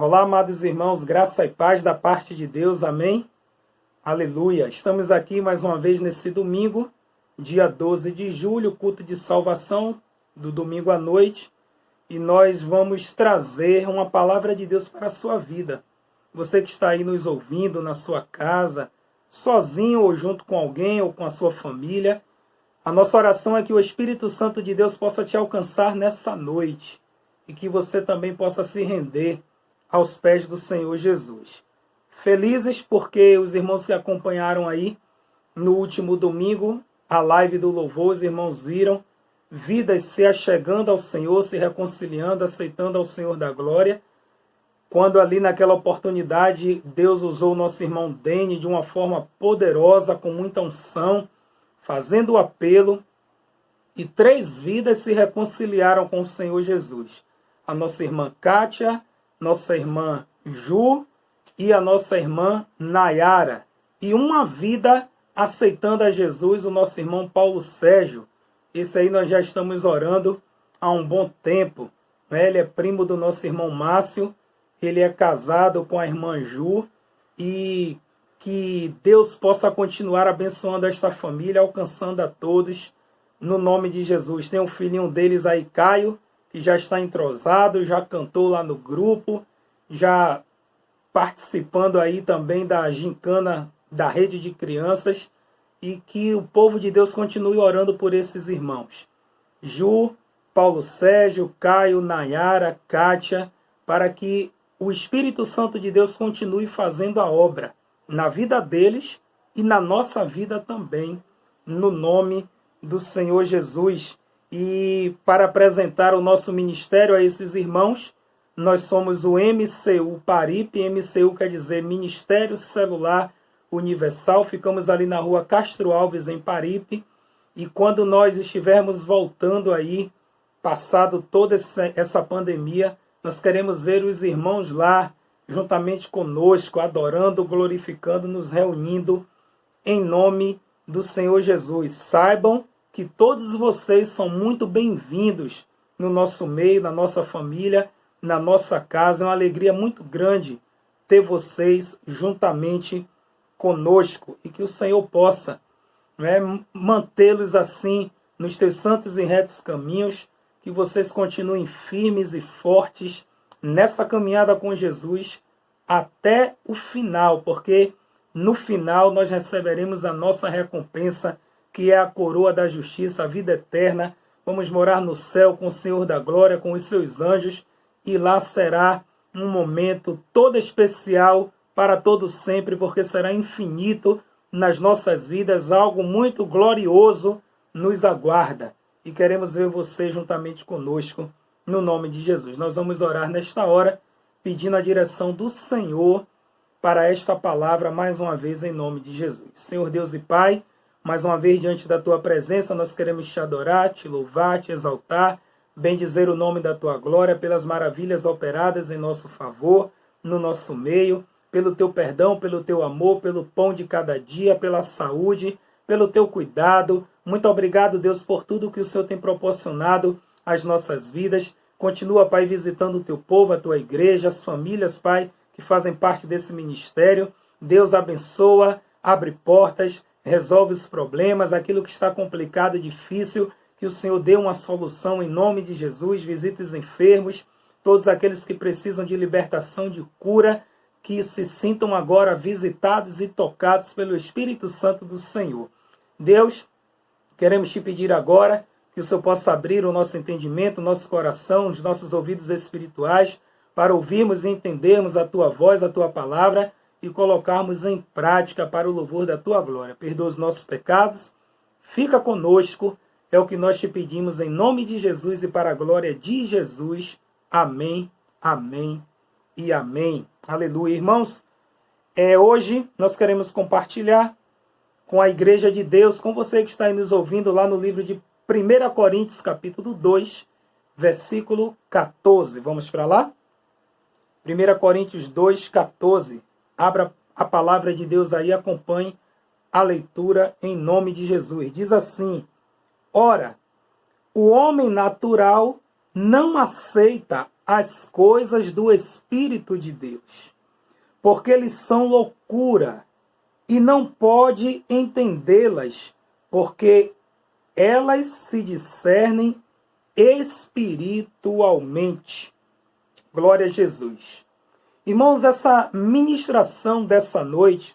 Olá, amados irmãos, graça e paz da parte de Deus, amém? Aleluia! Estamos aqui mais uma vez nesse domingo, dia 12 de julho, culto de salvação do domingo à noite, e nós vamos trazer uma palavra de Deus para a sua vida. Você que está aí nos ouvindo na sua casa, sozinho ou junto com alguém ou com a sua família, a nossa oração é que o Espírito Santo de Deus possa te alcançar nessa noite e que você também possa se render aos pés do Senhor Jesus. Felizes porque os irmãos que acompanharam aí no último domingo, a live do louvor, os irmãos viram vidas se achegando ao Senhor, se reconciliando, aceitando ao Senhor da glória. Quando ali naquela oportunidade Deus usou o nosso irmão Dene de uma forma poderosa, com muita unção, fazendo o apelo, e 3 vidas se reconciliaram com o Senhor Jesus. A nossa irmã Kátia, nossa irmã Ju e a nossa irmã Nayara. E uma vida aceitando a Jesus, o nosso irmão Paulo Sérgio. Esse aí nós já estamos orando há um bom tempo. Ele é primo do nosso irmão Márcio, ele é casado com a irmã Ju, e que Deus possa continuar abençoando esta família, alcançando a todos, no nome de Jesus. Tem um filhinho deles aí, Caio, que já está entrosado, já cantou lá no grupo, já participando aí também da gincana da rede de crianças, e que o povo de Deus continue orando por esses irmãos. Ju, Paulo Sérgio, Caio, Nayara, Kátia, para que o Espírito Santo de Deus continue fazendo a obra na vida deles e na nossa vida também, no nome do Senhor Jesus. E para apresentar o nosso ministério a esses irmãos, nós somos o MCU Paripe. MCU quer dizer Ministério Celular Universal. Ficamos ali na rua Castro Alves, em Paripe. E quando nós estivermos voltando aí, passado toda essa pandemia, nós queremos ver os irmãos lá, juntamente conosco, adorando, glorificando, nos reunindo em nome do Senhor Jesus. Saibam que todos vocês são muito bem-vindos no nosso meio, na nossa família, na nossa casa. É uma alegria muito grande ter vocês juntamente conosco, e que o Senhor possa, mantê-los assim nos teus santos e retos caminhos, que vocês continuem firmes e fortes nessa caminhada com Jesus até o final, porque no final nós receberemos a nossa recompensa, que é a coroa da justiça, a vida eterna. Vamos morar no céu com o Senhor da glória, com os seus anjos, e lá será um momento todo especial para todo sempre, porque será infinito nas nossas vidas, algo muito glorioso nos aguarda. E queremos ver você juntamente conosco, no nome de Jesus. Nós vamos orar nesta hora, pedindo a direção do Senhor para esta palavra, mais uma vez, em nome de Jesus. Senhor Deus e Pai, mais uma vez diante da Tua presença, nós queremos te adorar, te louvar, te exaltar, bendizer o nome da Tua glória, pelas maravilhas operadas em nosso favor, no nosso meio, pelo Teu perdão, pelo Teu amor, pelo pão de cada dia, pela saúde, pelo Teu cuidado. Muito obrigado, Deus, por tudo que o Senhor tem proporcionado às nossas vidas. Continua, Pai, visitando o Teu povo, a Tua igreja, as famílias, Pai, que fazem parte desse ministério. Deus abençoa, abre portas, resolve os problemas, aquilo que está complicado e difícil, que o Senhor dê uma solução em nome de Jesus. Visite os enfermos, todos aqueles que precisam de libertação, de cura, que se sintam agora visitados e tocados pelo Espírito Santo do Senhor. Deus, queremos te pedir agora que o Senhor possa abrir o nosso entendimento, o nosso coração, os nossos ouvidos espirituais, para ouvirmos e entendermos a Tua voz, a Tua palavra, e colocarmos em prática para o louvor da Tua glória. Perdoa os nossos pecados, fica conosco, é o que nós te pedimos em nome de Jesus e para a glória de Jesus. Amém, amém e amém. Aleluia. Irmãos, hoje nós queremos compartilhar com a Igreja de Deus, com você que está aí nos ouvindo, lá no livro de 1 Coríntios, capítulo 2, versículo 14. Vamos para lá? 1 Coríntios 2, 14. Abra a palavra de Deus aí, acompanhe a leitura em nome de Jesus. Diz assim: Ora, o homem natural não aceita as coisas do Espírito de Deus, porque eles são loucura e não pode entendê-las, porque elas se discernem espiritualmente. Glória a Jesus. Irmãos, essa ministração dessa noite,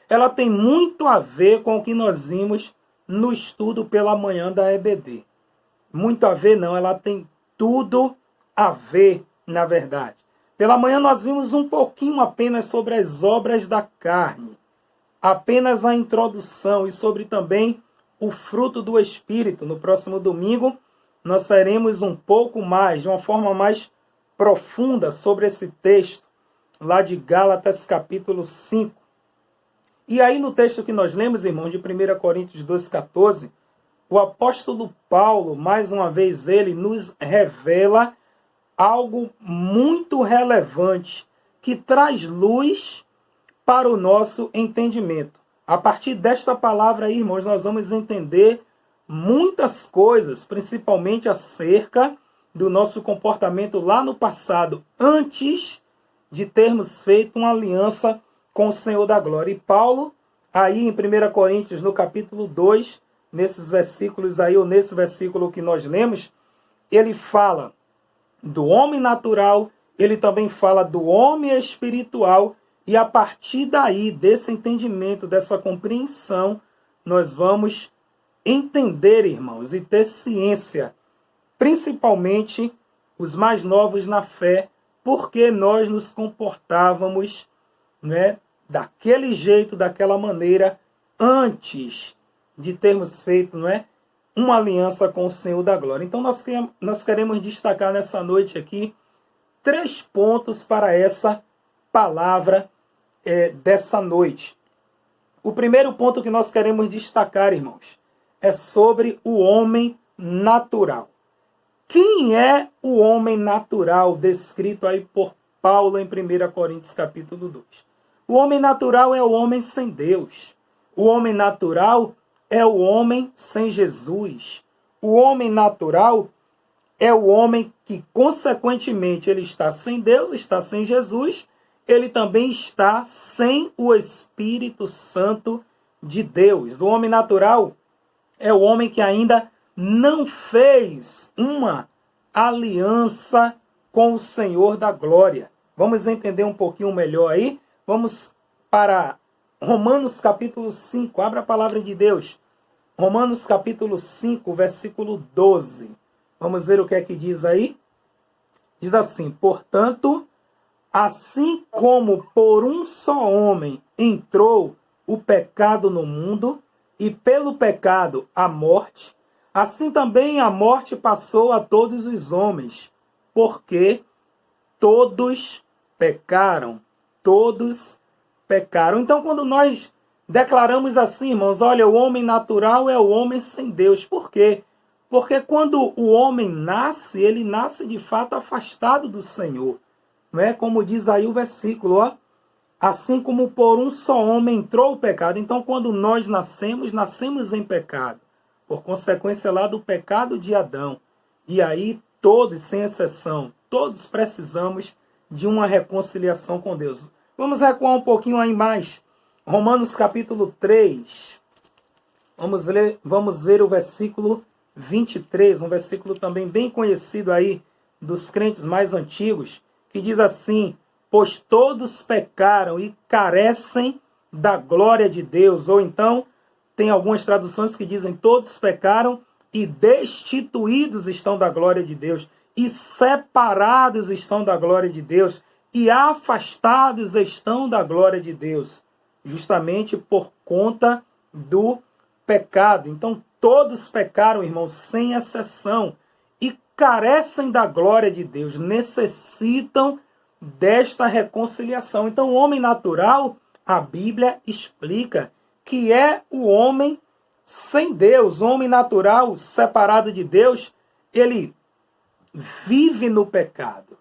ela tem muito a ver com o que nós vimos no estudo pela manhã da EBD. Muito a ver não, ela tem tudo a ver, na verdade. Pela manhã nós vimos um pouquinho apenas sobre as obras da carne, apenas a introdução e sobre também o fruto do Espírito. No próximo domingo nós veremos um pouco mais, de uma forma mais profunda sobre esse texto, lá de Gálatas capítulo 5. E aí no texto que nós lemos, irmão, de 1 Coríntios 2,14, o apóstolo Paulo, mais uma vez, ele nos revela algo muito relevante, que traz luz para o nosso entendimento. A partir desta palavra aí, irmãos, nós vamos entender muitas coisas, principalmente acerca do nosso comportamento lá no passado, antes de termos feito uma aliança com o Senhor da Glória. E Paulo, aí em 1 Coríntios, no capítulo 2, nesses versículos aí, ou nesse versículo que nós lemos, ele fala do homem natural, ele também fala do homem espiritual, e a partir daí, desse entendimento, dessa compreensão, nós vamos entender, irmãos, e ter ciência, principalmente os mais novos na fé, porque nós nos comportávamos, né, daquele jeito, daquela maneira, antes de termos feito, não é, uma aliança com o Senhor da Glória. Então nós queremos destacar nessa noite aqui 3 pontos para essa palavra dessa noite. O primeiro ponto que nós queremos destacar, irmãos, é sobre o homem natural. Quem é o homem natural descrito aí por Paulo em 1 Coríntios capítulo 2? O homem natural é o homem sem Deus. O homem natural é o homem sem Jesus. O homem natural é o homem que, consequentemente, ele está sem Deus, está sem Jesus, ele também está sem o Espírito Santo de Deus. O homem natural é o homem que ainda não fez uma aliança com o Senhor da Glória. Vamos entender um pouquinho melhor aí? Vamos para Romanos capítulo 5, abra a palavra de Deus. Romanos capítulo 5, versículo 12. Vamos ver o que é que diz aí? Diz assim: portanto, assim como por um só homem entrou o pecado no mundo, e pelo pecado a morte, assim também a morte passou a todos os homens, porque todos pecaram. Todos pecaram. Então, quando nós declaramos assim, irmãos, olha, o homem natural é o homem sem Deus. Por quê? Porque quando o homem nasce, ele nasce de fato afastado do Senhor. Não é? Como diz aí o versículo, ó, assim como por um só homem entrou o pecado. Então, quando nós nascemos em pecado, por consequência lá do pecado de Adão. E aí, todos, sem exceção, todos precisamos de uma reconciliação com Deus. Vamos recuar um pouquinho aí mais. Romanos capítulo 3. Vamos ver o versículo 23, um versículo também bem conhecido aí dos crentes mais antigos, que diz assim: pois todos pecaram e carecem da glória de Deus. Ou então, tem algumas traduções que dizem: todos pecaram e destituídos estão da glória de Deus, e separados estão da glória de Deus, e afastados estão da glória de Deus, justamente por conta do pecado. Então, todos pecaram, irmãos, sem exceção, e carecem da glória de Deus, necessitam desta reconciliação. Então, o homem natural, a Bíblia explica que é o homem sem Deus. O homem natural, separado de Deus, ele vive no pecado.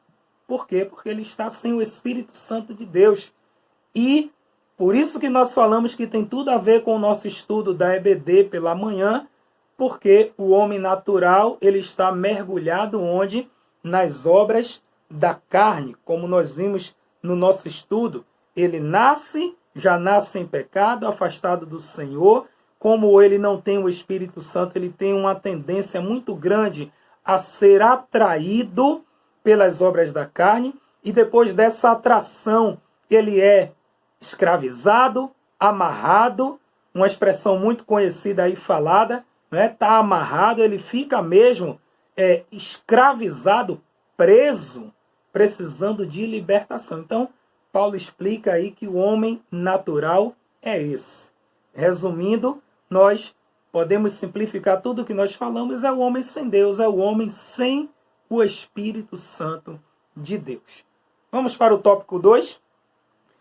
Por quê? Porque ele está sem o Espírito Santo de Deus. E por isso que nós falamos que tem tudo a ver com o nosso estudo da EBD pela manhã, porque o homem natural, ele está mergulhado onde? nas obras da carne, como nós vimos no nosso estudo. Ele já nasce em pecado, afastado do Senhor. Como ele não tem o Espírito Santo, ele tem uma tendência muito grande a ser atraído pelas obras da carne. E depois dessa atração, ele é escravizado, amarrado, uma expressão muito conhecida aí falada, né? Tá amarrado, ele fica mesmo escravizado, preso, precisando de libertação. Então, Paulo explica aí que o homem natural é esse. Resumindo, nós podemos simplificar tudo o que nós falamos, é o homem sem Deus, é o homem sem o Espírito Santo de Deus. Vamos para o tópico 2?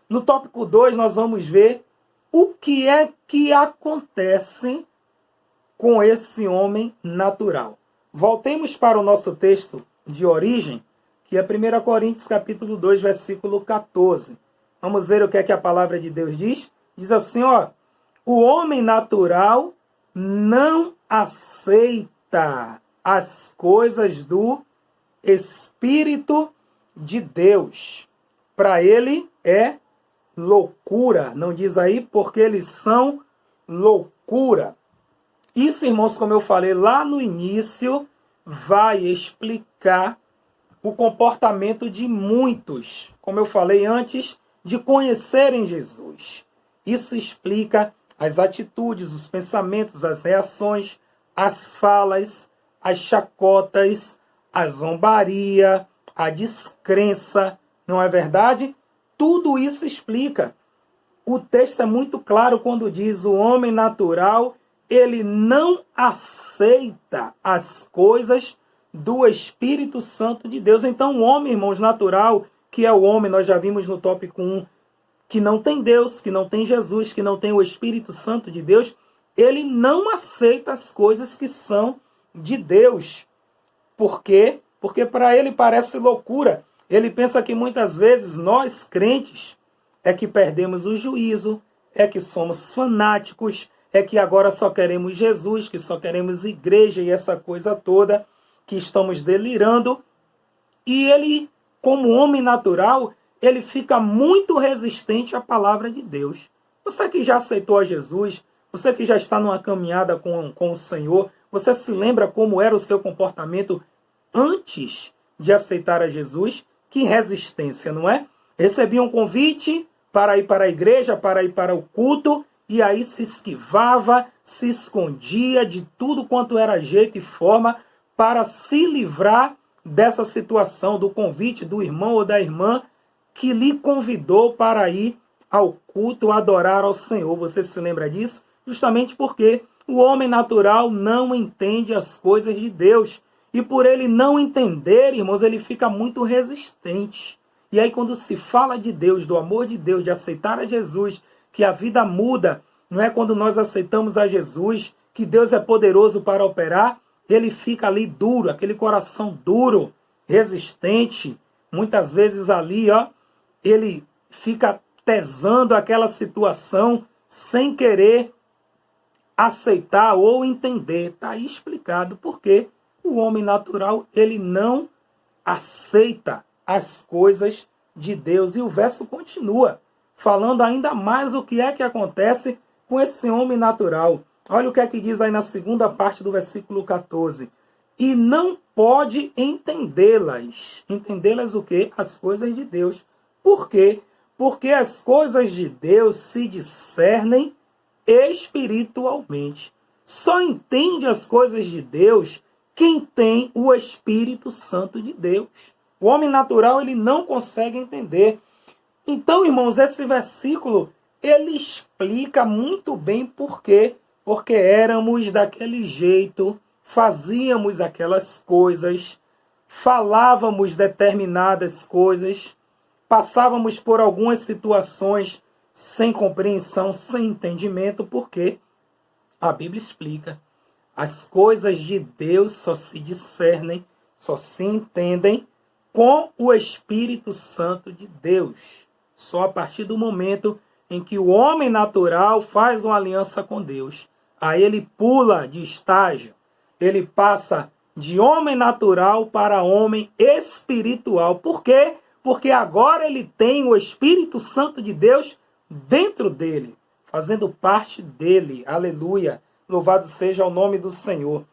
No tópico 2 nós vamos ver o que é que acontece com esse homem natural. Voltemos para o nosso texto de origem, que é 1 Coríntios capítulo 2, versículo 14. Vamos ver o que é que a palavra de Deus diz. Diz assim, o homem natural não aceita as coisas do Espírito de Deus. Para ele é loucura. Não diz aí porque eles são loucura. Isso, irmãos, como eu falei lá no início, vai explicar o comportamento de muitos, como eu falei antes, de conhecerem Jesus. Isso explica as atitudes, os pensamentos, as reações, as falas, as chacotas, a zombaria, a descrença, não é verdade? Tudo isso explica. O texto é muito claro quando diz o homem natural, ele não aceita as coisas do Espírito Santo de Deus. Então o homem, irmãos, natural, que é o homem, nós já vimos no tópico 1, que não tem Deus, que não tem Jesus, que não tem o Espírito Santo de Deus, ele não aceita as coisas que são de Deus. Por quê? Porque para ele parece loucura. Ele pensa que muitas vezes nós, crentes, é que perdemos o juízo, é que somos fanáticos, é que agora só queremos Jesus, que só queremos igreja e essa coisa toda, que estamos delirando. E ele, como homem natural, ele fica muito resistente à palavra de Deus. Você que já aceitou a Jesus, você que já está numa caminhada com o Senhor, você se lembra como era o seu comportamento antes de aceitar a Jesus? Que resistência, não é? Recebia um convite para ir para a igreja, para ir para o culto, e aí se esquivava, se escondia de tudo quanto era jeito e forma para se livrar dessa situação, do convite do irmão ou da irmã que lhe convidou para ir ao culto, adorar ao Senhor. Você se lembra disso? Justamente porque o homem natural não entende as coisas de Deus. E por ele não entender, irmãos, ele fica muito resistente. E aí quando se fala de Deus, do amor de Deus, de aceitar a Jesus, que a vida muda, não é quando nós aceitamos a Jesus, que Deus é poderoso para operar, ele fica ali duro, aquele coração duro, resistente. Muitas vezes ali, ele fica pesando aquela situação sem querer aceitar ou entender. Está aí explicado por quê. O homem natural, ele não aceita as coisas de Deus. E o verso continua, falando ainda mais o que é que acontece com esse homem natural. Olha o que é que diz aí na segunda parte do versículo 14. E não pode entendê-las. Entendê-las o quê? As coisas de Deus. Por quê? Porque as coisas de Deus se discernem espiritualmente. Só entende as coisas de Deus quem tem o Espírito Santo de Deus. O homem natural, ele não consegue entender. Então, irmãos, esse versículo, ele explica muito bem por quê. Porque éramos daquele jeito, fazíamos aquelas coisas, falávamos determinadas coisas, passávamos por algumas situações sem compreensão, sem entendimento, porque a Bíblia explica. As coisas de Deus só se discernem, só se entendem com o Espírito Santo de Deus. Só a partir do momento em que o homem natural faz uma aliança com Deus. Aí ele pula de estágio, ele passa de homem natural para homem espiritual. Por quê? Porque agora ele tem o Espírito Santo de Deus dentro dele, fazendo parte dele. Aleluia! Louvado seja o nome do Senhor.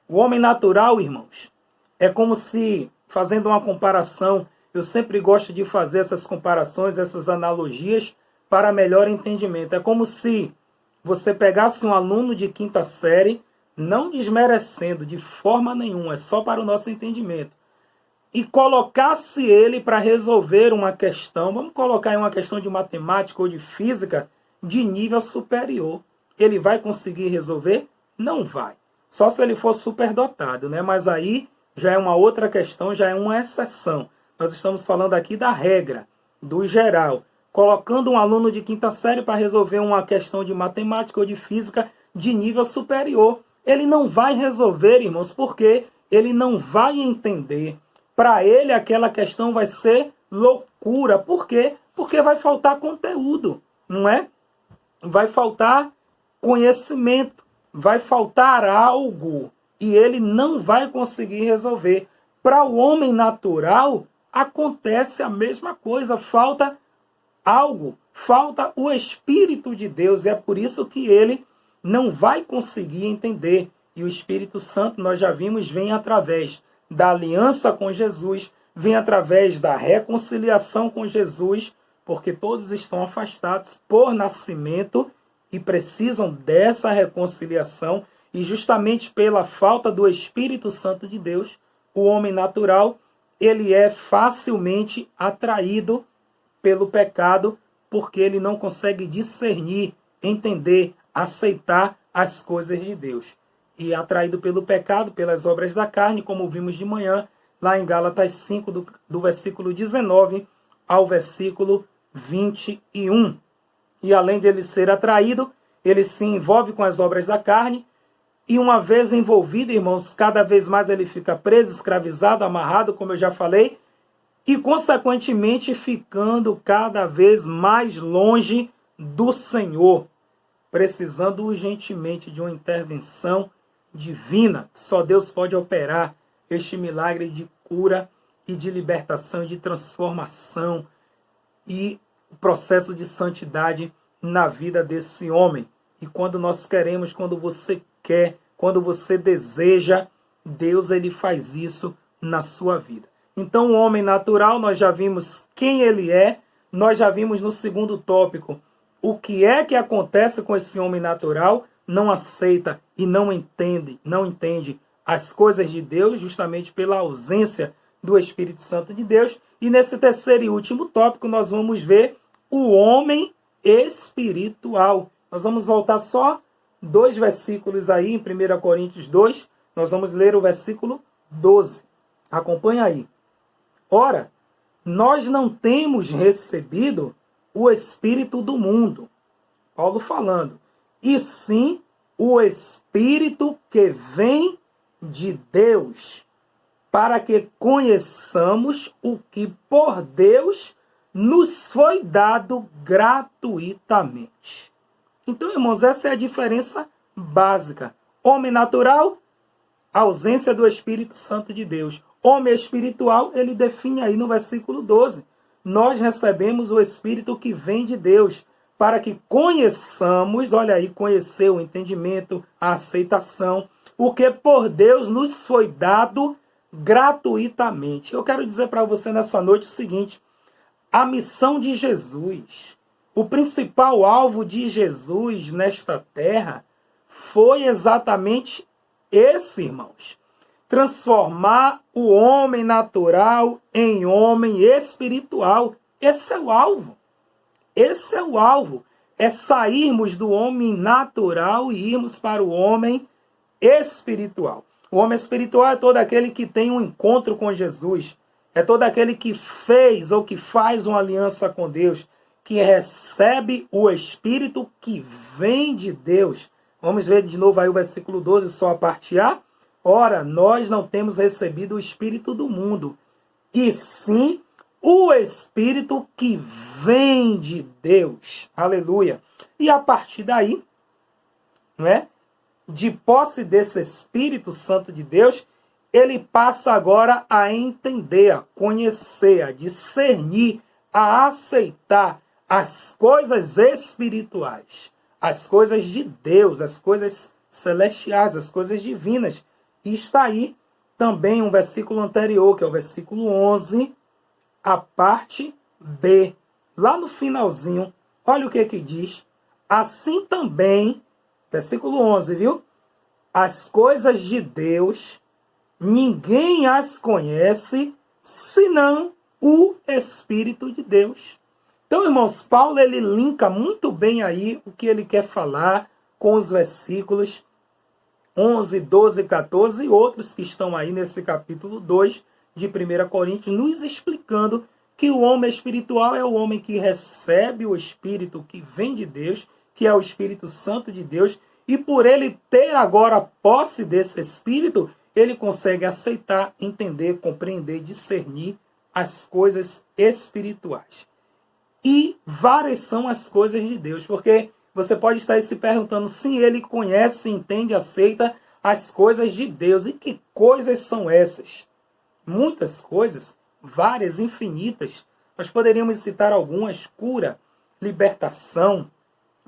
O homem natural, irmãos, é como se, fazendo uma comparação, eu sempre gosto de fazer essas comparações, essas analogias, para melhor entendimento. É como se você pegasse um aluno de quinta série, não desmerecendo de forma nenhuma, é só para o nosso entendimento, e colocasse ele para resolver uma questão, vamos colocar aí uma questão de matemática ou de física, de nível superior. Ele vai conseguir resolver? Não vai. Só se ele for superdotado, né? Mas aí já é uma outra questão, já é uma exceção. Nós estamos falando aqui da regra, do geral. Colocando um aluno de quinta série para resolver uma questão de matemática ou de física de nível superior. Ele não vai resolver, irmãos, porque ele não vai entender. Para ele, aquela questão vai ser loucura. Por quê? Porque vai faltar conteúdo, não é? Vai faltar conhecimento, vai faltar algo e ele não vai conseguir resolver. Para o homem natural, acontece a mesma coisa, falta algo, falta o Espírito de Deus, e é por isso que ele não vai conseguir entender. E o Espírito Santo, nós já vimos, vem através da aliança com Jesus, vem através da reconciliação com Jesus, porque todos estão afastados por nascimento e precisam dessa reconciliação, e justamente pela falta do Espírito Santo de Deus, o homem natural, ele é facilmente atraído pelo pecado, porque ele não consegue discernir, entender, aceitar as coisas de Deus. E é atraído pelo pecado, pelas obras da carne, como vimos de manhã, lá em Gálatas 5, do versículo 19 ao versículo 21. E além de ele ser atraído, ele se envolve com as obras da carne, e uma vez envolvido, irmãos, cada vez mais ele fica preso, escravizado, amarrado, como eu já falei, e consequentemente ficando cada vez mais longe do Senhor, precisando urgentemente de uma intervenção divina. Só Deus pode operar este milagre de cura e de libertação e de transformação e o processo de santidade na vida desse homem. E quando nós queremos, quando você quer, quando você deseja, Deus ele faz isso na sua vida. Então o homem natural, nós já vimos quem ele é, nós já vimos no segundo tópico o que é que acontece com esse homem natural, não aceita e não entende as coisas de Deus, justamente pela ausência do Espírito Santo de Deus. E nesse terceiro e último tópico nós vamos ver o homem espiritual. Nós vamos voltar só 2 versículos aí, em 1 Coríntios 2, nós vamos ler o versículo 12. Acompanha aí. Ora, nós não temos recebido o Espírito do mundo, Paulo falando, e sim o Espírito que vem de Deus, para que conheçamos o que por Deus nos foi dado gratuitamente. Então, irmãos, essa é a diferença básica. Homem natural, ausência do Espírito Santo de Deus. Homem espiritual, ele define aí no versículo 12. Nós recebemos o Espírito que vem de Deus, para que conheçamos, olha aí, conhecer o entendimento, a aceitação, o que por Deus nos foi dado gratuitamente. Eu quero dizer para você nessa noite o seguinte: a missão de Jesus, o principal alvo de Jesus nesta terra, foi exatamente esse, irmãos. Transformar o homem natural em homem espiritual. Esse é o alvo. Esse é o alvo. É sairmos do homem natural e irmos para o homem espiritual. O homem espiritual é todo aquele que tem um encontro com Jesus. É todo aquele que fez ou que faz uma aliança com Deus, que recebe o Espírito que vem de Deus. Vamos ver de novo aí o versículo 12, só a parte A. Ora, nós não temos recebido o Espírito do mundo, e sim o Espírito que vem de Deus. Aleluia. E a partir daí, não é? De posse desse Espírito Santo de Deus, ele passa agora a entender, a conhecer, a discernir, a aceitar as coisas espirituais, as coisas de Deus, as coisas celestiais, as coisas divinas. E está aí também um versículo anterior, que é o versículo 11, a parte B. Lá no finalzinho, olha o que diz. Assim também, versículo 11, viu? As coisas de Deus, ninguém as conhece, senão o Espírito de Deus. Então, irmãos, Paulo ele linka muito bem aí o que ele quer falar com os versículos 11, 12, 14 e outros que estão aí nesse capítulo 2 de 1 Coríntios, nos explicando que o homem espiritual é o homem que recebe o Espírito que vem de Deus, que é o Espírito Santo de Deus, e por ele ter agora posse desse Espírito, ele consegue aceitar, entender, compreender, discernir as coisas espirituais. E várias são as coisas de Deus, porque você pode estar se perguntando se ele conhece, entende, aceita as coisas de Deus. E que coisas são essas? Muitas coisas, várias, infinitas. Nós poderíamos citar algumas: cura, libertação,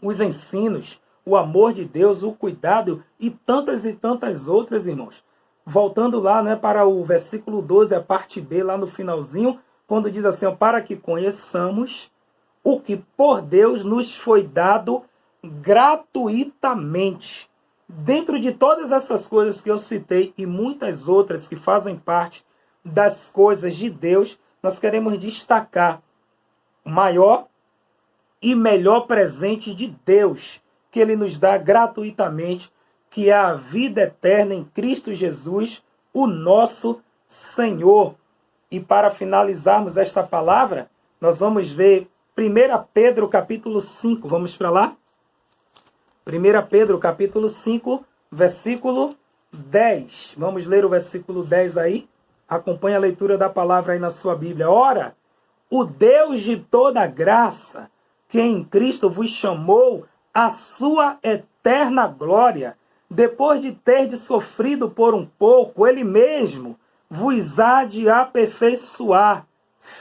os ensinos, o amor de Deus, o cuidado e tantas outras, irmãos. Voltando lá, né, para o versículo 12, a parte B, lá no finalzinho, quando diz assim, ó, para que conheçamos o que por Deus nos foi dado gratuitamente. Dentro de todas essas coisas que eu citei e muitas outras que fazem parte das coisas de Deus, nós queremos destacar o maior e melhor presente de Deus, que ele nos dá gratuitamente, que é a vida eterna em Cristo Jesus, o nosso Senhor. E para finalizarmos esta palavra, nós vamos ver 1 Pedro capítulo 5, vamos para lá? 1 Pedro capítulo 5, versículo 10. Vamos ler o versículo 10 aí? Acompanhe a leitura da palavra aí na sua Bíblia. Ora, o Deus de toda graça, que em Cristo vos chamou à sua eterna glória, depois de terdes sofrido por um pouco, ele mesmo vos há de aperfeiçoar,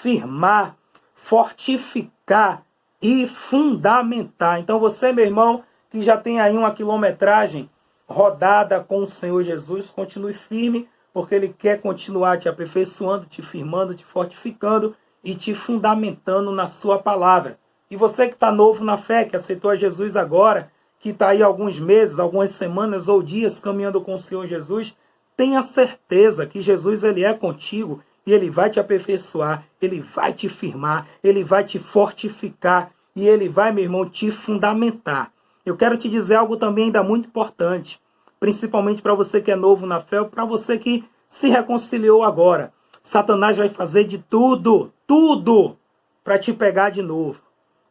firmar, fortificar e fundamentar. Então você, meu irmão, que já tem aí uma quilometragem rodada com o Senhor Jesus, continue firme, porque ele quer continuar te aperfeiçoando, te firmando, te fortificando e te fundamentando na sua palavra. E você que está novo na fé, que aceitou a Jesus agora, que está aí alguns meses, algumas semanas ou dias caminhando com o Senhor Jesus, tenha certeza que Jesus ele é contigo e ele vai te aperfeiçoar, ele vai te firmar, ele vai te fortificar e ele vai, meu irmão, te fundamentar. Eu quero te dizer algo também ainda muito importante, principalmente para você que é novo na fé, ou para você que se reconciliou agora. Satanás vai fazer de tudo para te pegar de novo.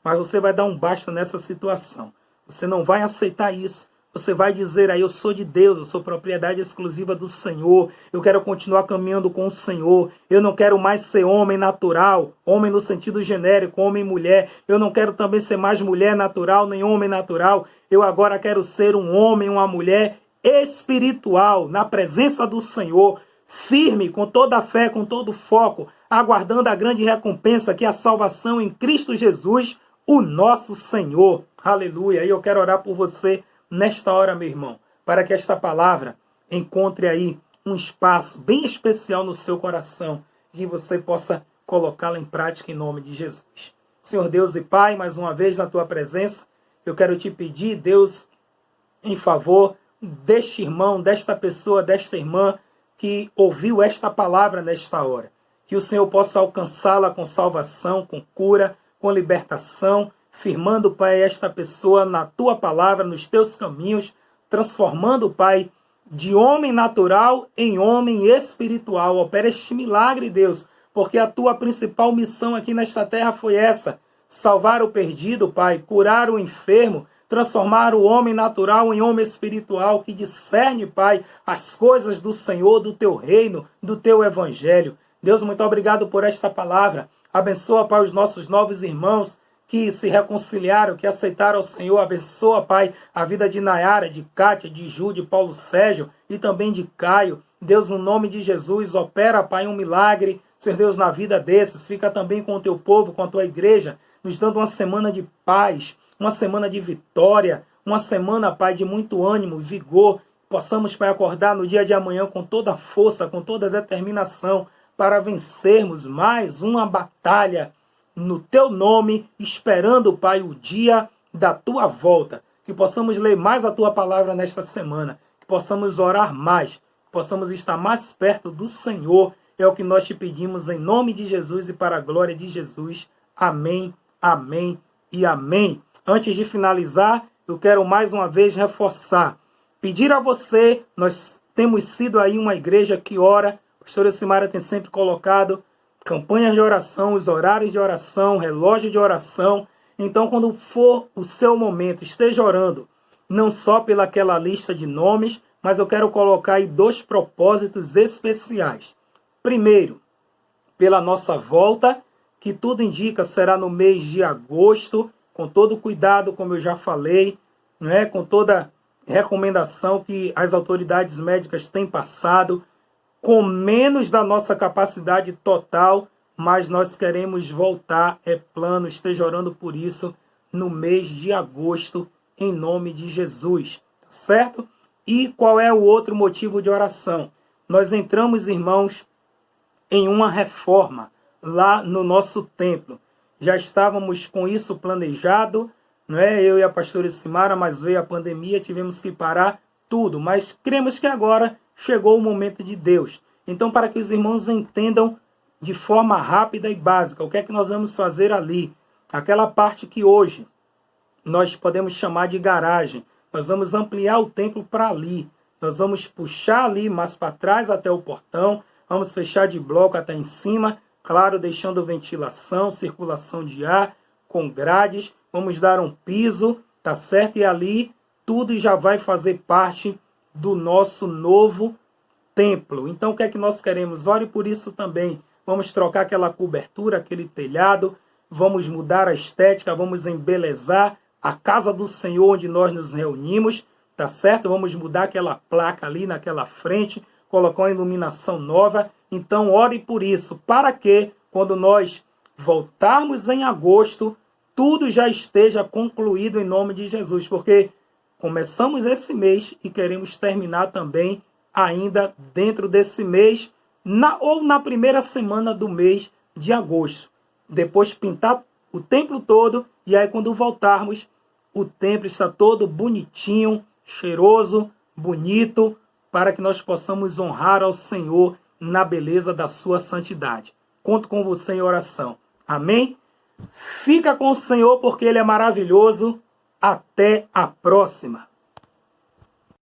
Mas você vai dar um basta nessa situação. Você não vai aceitar isso. Você vai dizer aí, eu sou de Deus, eu sou propriedade exclusiva do Senhor, eu quero continuar caminhando com o Senhor, eu não quero mais ser homem natural, homem no sentido genérico, homem e mulher, eu não quero também ser mais mulher natural, nem homem natural, eu agora quero ser um homem, uma mulher espiritual, na presença do Senhor, firme, com toda a fé, com todo o foco, aguardando a grande recompensa que é a salvação em Cristo Jesus, o nosso Senhor. Aleluia. E eu quero orar por você nesta hora, meu irmão, para que esta palavra encontre aí um espaço bem especial no seu coração e que você possa colocá-la em prática em nome de Jesus. Senhor Deus e Pai, mais uma vez na tua presença, eu quero te pedir, Deus, em favor deste irmão, desta pessoa, desta irmã que ouviu esta palavra nesta hora. Que o Senhor possa alcançá-la com salvação, com cura, com libertação, firmando, Pai, esta pessoa na tua palavra, nos teus caminhos, transformando, Pai, de homem natural em homem espiritual. Opera este milagre, Deus, porque a tua principal missão aqui nesta terra foi essa: salvar o perdido, Pai, curar o enfermo, transformar o homem natural em homem espiritual, que discerne, Pai, as coisas do Senhor, do teu reino, do teu evangelho. Deus, muito obrigado por esta palavra. Abençoa, Pai, os nossos novos irmãos que se reconciliaram, que aceitaram o Senhor. Abençoa, Pai, a vida de Nayara, de Kátia, de Ju, de Paulo Sérgio e também de Caio. Deus, no nome de Jesus, opera, Pai, um milagre, Senhor Deus, na vida desses. Fica também com o teu povo, com a tua igreja, nos dando uma semana de paz, uma semana de vitória, uma semana, Pai, de muito ânimo, vigor. Possamos, Pai, acordar no dia de amanhã com toda a força, com toda a determinação, para vencermos mais uma batalha no teu nome, esperando, Pai, o dia da tua volta. Que possamos ler mais a tua palavra nesta semana, que possamos orar mais, que possamos estar mais perto do Senhor. É o que nós te pedimos em nome de Jesus e para a glória de Jesus. Amém, amém e amém. Antes de finalizar, eu quero mais uma vez reforçar, pedir a você, nós temos sido aí uma igreja que ora, a pastora Simara tem sempre colocado campanhas de oração, os horários de oração, relógio de oração. Então, quando for o seu momento, esteja orando, não só pelaquela lista de nomes, mas eu quero colocar aí 2 propósitos especiais. Primeiro, pela nossa volta, que tudo indica será no mês de agosto, com todo cuidado, como eu já falei, né, com toda recomendação que as autoridades médicas têm passado, com menos da nossa capacidade total, mas nós queremos voltar, é plano, esteja orando por isso, no mês de agosto, em nome de Jesus, tá certo? E qual é o outro motivo de oração? Nós entramos, irmãos, em uma reforma lá no nosso templo. Já estávamos com isso planejado, não é? Eu e a pastora Simara, mas veio a pandemia, tivemos que parar tudo, mas cremos que agora chegou o momento de Deus. Então, para que os irmãos entendam de forma rápida e básica o que é que nós vamos fazer ali, aquela parte que hoje nós podemos chamar de garagem, nós vamos ampliar o templo para ali, nós vamos puxar ali mais para trás até o portão, vamos fechar de bloco até em cima, claro, deixando ventilação, circulação de ar, com grades, vamos dar um piso, tá certo? E ali tudo já vai fazer parte do nosso novo templo. Então o que é que nós queremos? Ore por isso também. Vamos trocar aquela cobertura, aquele telhado, vamos mudar a estética, vamos embelezar a casa do Senhor onde nós nos reunimos, tá certo? Vamos mudar aquela placa ali naquela frente, colocar uma iluminação nova. Então ore por isso, para que quando nós voltarmos em agosto, tudo já esteja concluído em nome de Jesus, porque começamos esse mês e queremos terminar também ainda dentro desse mês, ou na primeira semana do mês de agosto. Depois pintar o templo todo, e aí quando voltarmos, o templo está todo bonitinho, cheiroso, bonito, para que nós possamos honrar ao Senhor na beleza da sua santidade. Conto com você em oração. Amém? Fica com o Senhor porque Ele é maravilhoso. Até a próxima.